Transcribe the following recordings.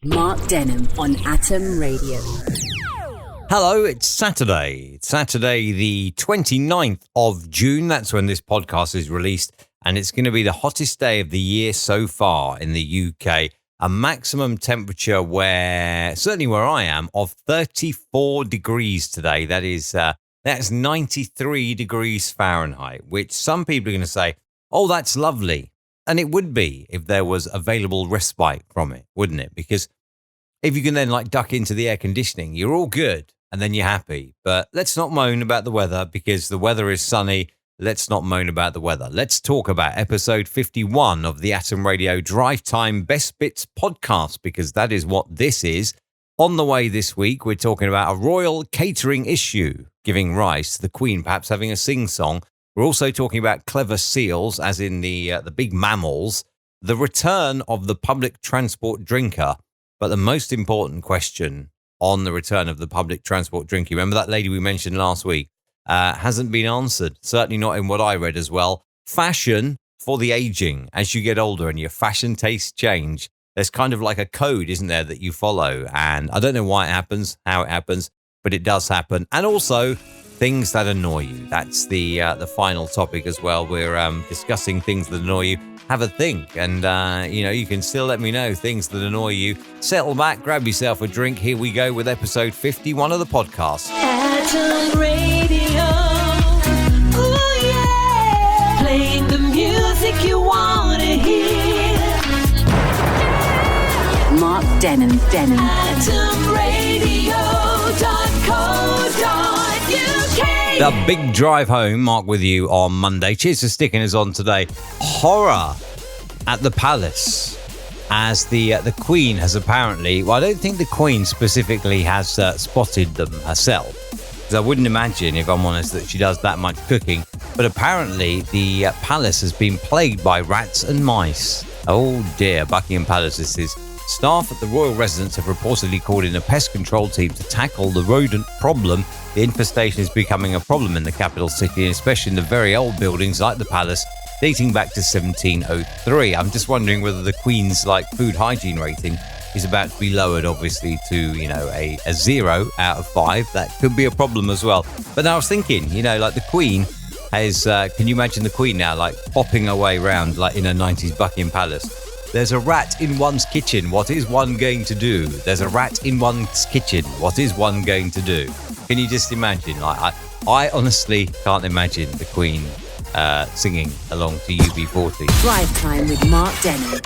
Mark Denham on Atom Radio. Hello, it's Saturday. It's Saturday the 29th of June. That's when this podcast is released. And it's going to be the hottest day of the year so far in the UK. A maximum temperature certainly where I am, of 34 degrees today. That's 93 degrees Fahrenheit, which some people are going to say, oh, that's lovely. And it would be if there was available respite from it, wouldn't it? Because if you can then duck into the air conditioning, you're all good and then you're happy. But let's not moan about the weather because the weather is sunny. Let's not moan about the weather. Let's talk about episode 51 of the Atom Radio Drivetime Best Bits podcast, because that is what this is. On the way this week, we're talking about a royal catering issue giving rise to the Queen perhaps having a sing-song. We're also talking about clever seals, as in the big mammals, the return of the public transport drinker. But the most important question on the return of the public transport drinker, remember that lady we mentioned last week, hasn't been answered, certainly not in what I read as well. Fashion for the aging. As you get older and your fashion tastes change, there's kind of like a code, isn't there, that you follow? And I don't know why it happens, how it happens, but it does happen. And also things that annoy you. That's the final topic as well. We're discussing things that annoy you. Have a think, and you can still let me know things that annoy you. Settle back, grab yourself a drink. Here we go with episode 51 of the podcast. Atom Radio, ooh yeah, playing the music you want to hear. Mark Denham. AtomRadio.co.uk. The big drive home, Mark with you on Monday. Cheers for sticking us on today. Horror at the palace, as the Queen has apparently, well, I don't think the Queen specifically has spotted them herself, because I wouldn't imagine, if I'm honest, that she does that much cooking. But apparently the palace has been plagued by rats and mice. Oh dear, Buckingham Palace this is. Staff at the royal residence have reportedly called in a pest control team to tackle the rodent problem. The infestation is becoming a problem in the capital city, and especially in the very old buildings like the palace, dating back to 1703. I'm just wondering whether the Queen's food hygiene rating is about to be lowered, obviously, to a 0 out of 5. That could be a problem as well. But now I was thinking, the Queen has. Can you imagine the Queen now, popping her way around in a 90s Buckingham Palace? There's a rat in one's kitchen. What is one going to do? There's a rat in one's kitchen. What is one going to do? Can you just imagine? I honestly can't imagine the Queen singing along to UB40. Drive Time with Mark Denham.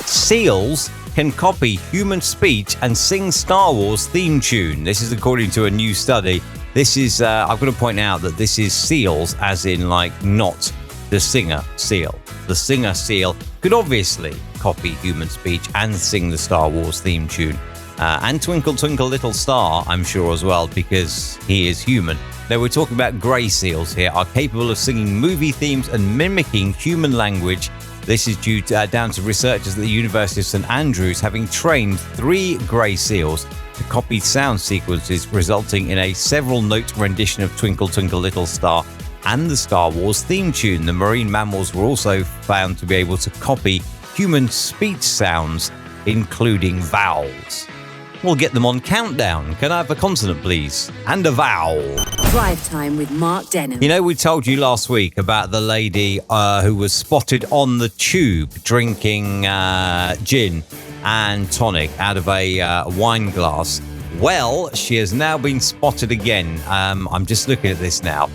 Seals can copy human speech and sing Star Wars theme tune. This is according to a new study. This is, I've got to point out that this is seals as in not the singer seal. The singer seal could obviously copy human speech and sing the Star Wars theme tune. And Twinkle Twinkle Little Star, I'm sure as well, because he is human. Now, we're talking about grey seals here, are capable of singing movie themes and mimicking human language. This is due down to researchers at the University of St Andrews having trained 3 grey seals to copy sound sequences, resulting in a several-note rendition of Twinkle Twinkle Little Star and the Star Wars theme tune. The marine mammals were also found to be able to copy human speech sounds, including vowels. We'll get them on countdown. Can I have a consonant, please? And a vowel. Drive Time with Mark Denham. We told you last week about the lady who was spotted on the tube drinking gin and tonic out of a wine glass. Well, she has now been spotted again. I'm just looking at this now.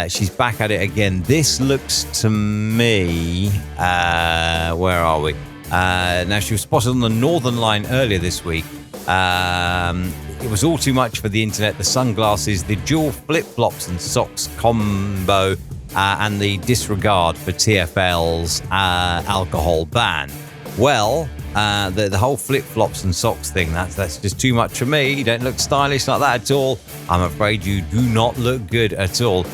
She's back at it again. This looks to me... where are we? Now, she was spotted on the Northern Line earlier this week. It was all too much for the internet. The sunglasses, the dual flip-flops and socks combo, and the disregard for TfL's alcohol ban. Well, the whole flip-flops and socks thing, that's just too much for me. You don't look stylish like that at all. I'm afraid you do not look good at all.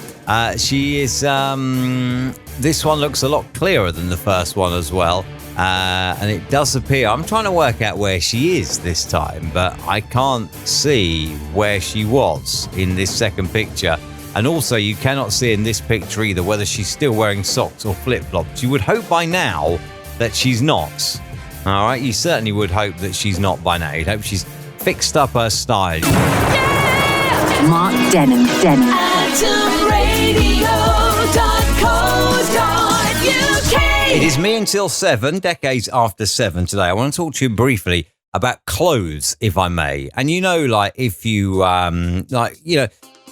She is... this one looks a lot clearer than the first one as well. And it does appear... I'm trying to work out where she is this time, but I can't see where she was in this second picture. And also, you cannot see in this picture either whether she's still wearing socks or flip-flops. You would hope by now that she's not. All right, you certainly would hope that she's not by now. You'd hope she's fixed up her style. Mark Denham. AtomRadio.co.uk. It is me until 7, decades after 7 today. I want to talk to you briefly about clothes, if I may. And if you,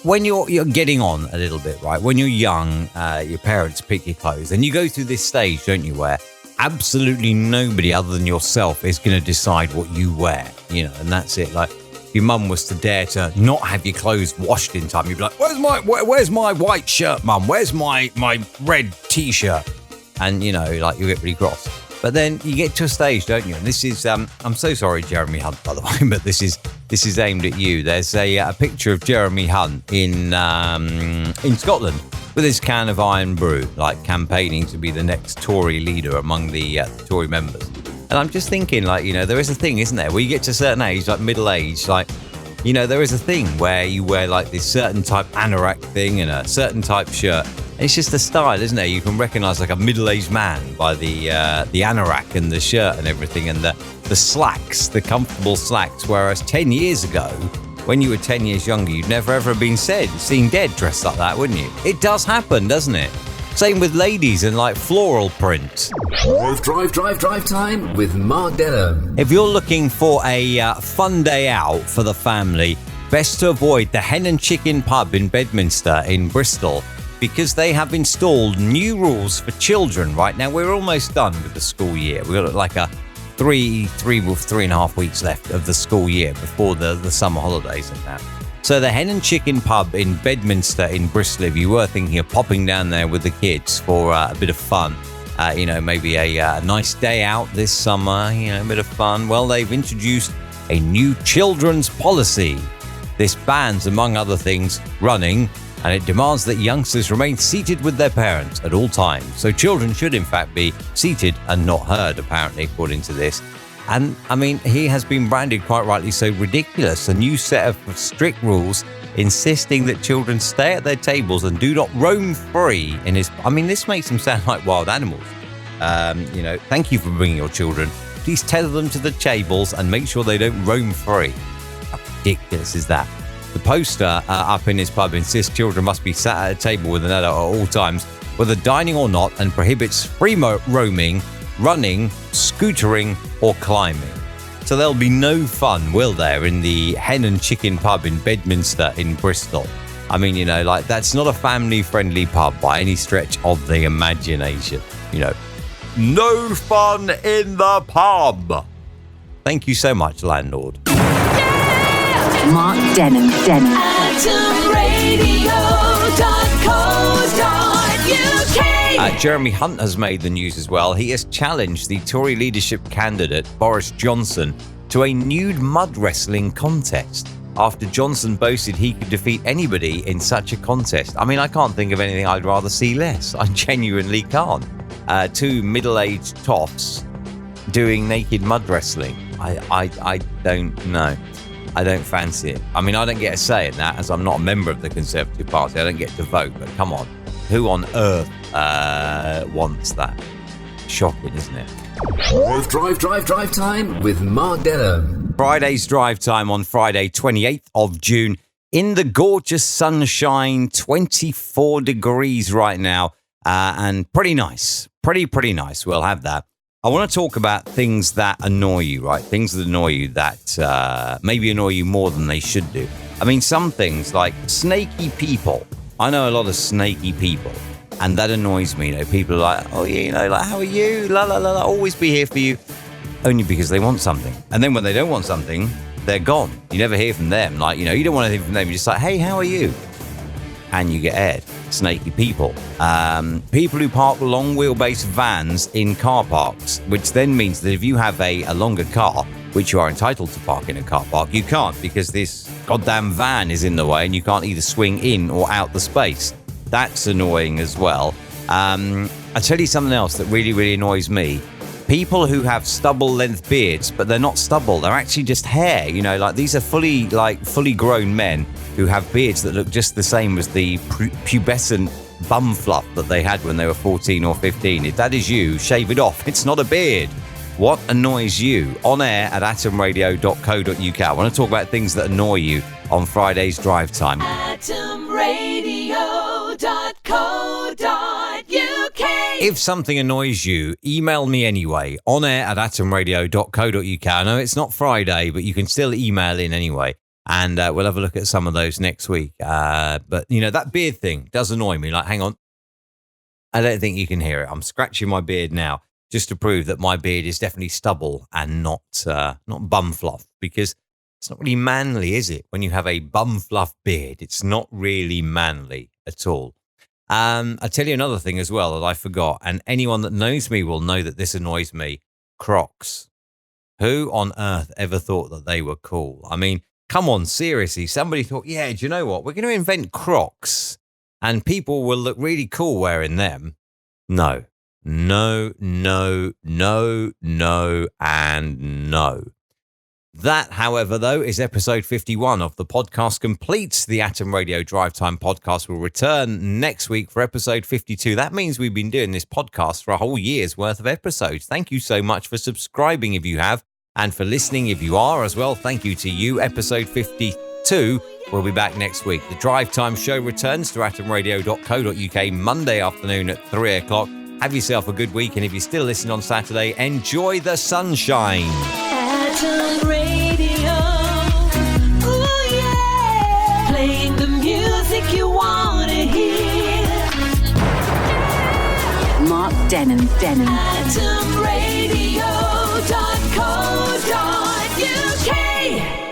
when you're getting on a little bit, right? When you're young, your parents pick your clothes. And you go through this stage, don't you, where absolutely nobody other than yourself is going to decide what you wear, and that's it. Like, if your mum was to dare to not have your clothes washed in time, you'd be like, where's my white shirt, mum? Where's my red T-shirt? And, you get really cross. But then you get to a stage, don't you? And this is, I'm so sorry, Jeremy Hunt, by the way, but this is aimed at you. There's a picture of Jeremy Hunt in Scotland with his can of Iron Brew, campaigning to be the next Tory leader among the Tory members. And I'm just thinking, there is a thing, isn't there, where you get to a certain age, middle age, there is a thing where you wear this certain type anorak thing and a certain type shirt. It's just a style, isn't it? You can recognise a middle-aged man by the anorak and the shirt and everything, and the slacks, the comfortable slacks. Whereas 10 years ago, when you were 10 years younger, you'd never ever been seen dead dressed like that, wouldn't you? It does happen, doesn't it? Same with ladies and floral print. Drive time with Mark Denham. If you're looking for a fun day out for the family, best to avoid the Hen Chicken pub in Bedminster in Bristol, because they have installed new rules for children. Right now, we're almost done with the school year. We've got a 3.5 weeks left of the school year before the summer holidays and that. So the Hen Chicken pub in Bedminster in Bristol, if you were thinking of popping down there with the kids for a bit of fun, maybe a nice day out this summer, a bit of fun. Well, they've introduced a new children's policy. This bans, among other things, running, and it demands that youngsters remain seated with their parents at all times. So children should, in fact, be seated and not heard, apparently, according to this. And, he has been branded, quite rightly so, ridiculous. A new set of strict rules insisting that children stay at their tables and do not roam free in his... this makes them sound like wild animals. Thank you for bringing your children. Please tether them to the tables and make sure they don't roam free. How ridiculous is that? The poster up in his pub insists children must be sat at a table with an adult at all times, whether dining or not, and prohibits free roaming, running, scootering, or climbing. So there'll be no fun, will there, in the Hen Chicken pub in Bedminster in Bristol? That's not a family-friendly pub by any stretch of the imagination. No fun in the pub. Thank you so much, landlord. Mark Denham. AtomRadio.co.uk. Jeremy Hunt has made the news as well. He has challenged the Tory leadership candidate, Boris Johnson, to a nude mud wrestling contest after Johnson boasted he could defeat anybody in such a contest. I can't think of anything I'd rather see less. I genuinely can't. Two middle-aged toffs doing naked mud wrestling. I don't know. I don't fancy it. I don't get a say in that, as I'm not a member of the Conservative Party. I don't get to vote, but come on. Who on earth wants that? Shocking, isn't it? Drive time with Mark Denham. Friday's drive time on Friday, 28th of June. In the gorgeous sunshine, 24 degrees right now, and pretty nice. Pretty nice. We'll have that. I want to talk about things that annoy you, right? Things that annoy you that maybe annoy you more than they should do. Some things like snaky people. I know a lot of snaky people, and that annoys me. People are like, oh yeah, how are you? La la la la, always be here for you. Only because they want something. And then when they don't want something, they're gone. You never hear from them. You don't want anything from them. You're just like, hey, how are you? And you get aired. Snaky people. People who park long wheelbase vans in car parks, which then means that if you have a longer car, which you are entitled to park in a car park, you can't because this goddamn van is in the way and you can't either swing in or out the space. That's annoying as well. I'll tell you something else that really, really annoys me. People who have stubble-length beards, but they're not stubble. They're actually just hair. These are fully grown men who have beards that look just the same as the pubescent bum fluff that they had when they were 14 or 15. If that is you, shave it off. It's not a beard. What annoys you? On air at atomradio.co.uk. I want to talk about things that annoy you on Friday's Drive Time. atomradio.co.uk. If something annoys you, email me anyway. On air at atomradio.co.uk. I know it's not Friday, but you can still email in anyway. And we'll have a look at some of those next week. But, you know, that beard thing does annoy me. Like, hang on. I don't think you can hear it. I'm scratching my beard now just to prove that my beard is definitely stubble and not bum fluff, because it's not really manly, is it? When you have a bum fluff beard, it's not really manly at all. I'll tell you another thing as well that I forgot, and anyone that knows me will know that this annoys me. Crocs. Who on earth ever thought that they were cool? I mean, come on, seriously. Somebody thought, yeah, do you know what? We're going to invent Crocs and people will look really cool wearing them. No, and no. That, however, though, is episode 51 of the podcast complete. The Atom Radio Drive Time podcast will return next week for episode 52. That means we've been doing this podcast for a whole year's worth of episodes. Thank you so much for subscribing if you have, and for listening if you are as well. Thank you to you. Episode 52 will be back next week. The Drive Time show returns to atomradio.co.uk Monday afternoon at 3 o'clock. Have yourself a good week, and if you're still listening on Saturday, enjoy the sunshine. Atom Radio, ooh yeah, playing the music you want to hear. Mark Denham. atomradio.co.uk.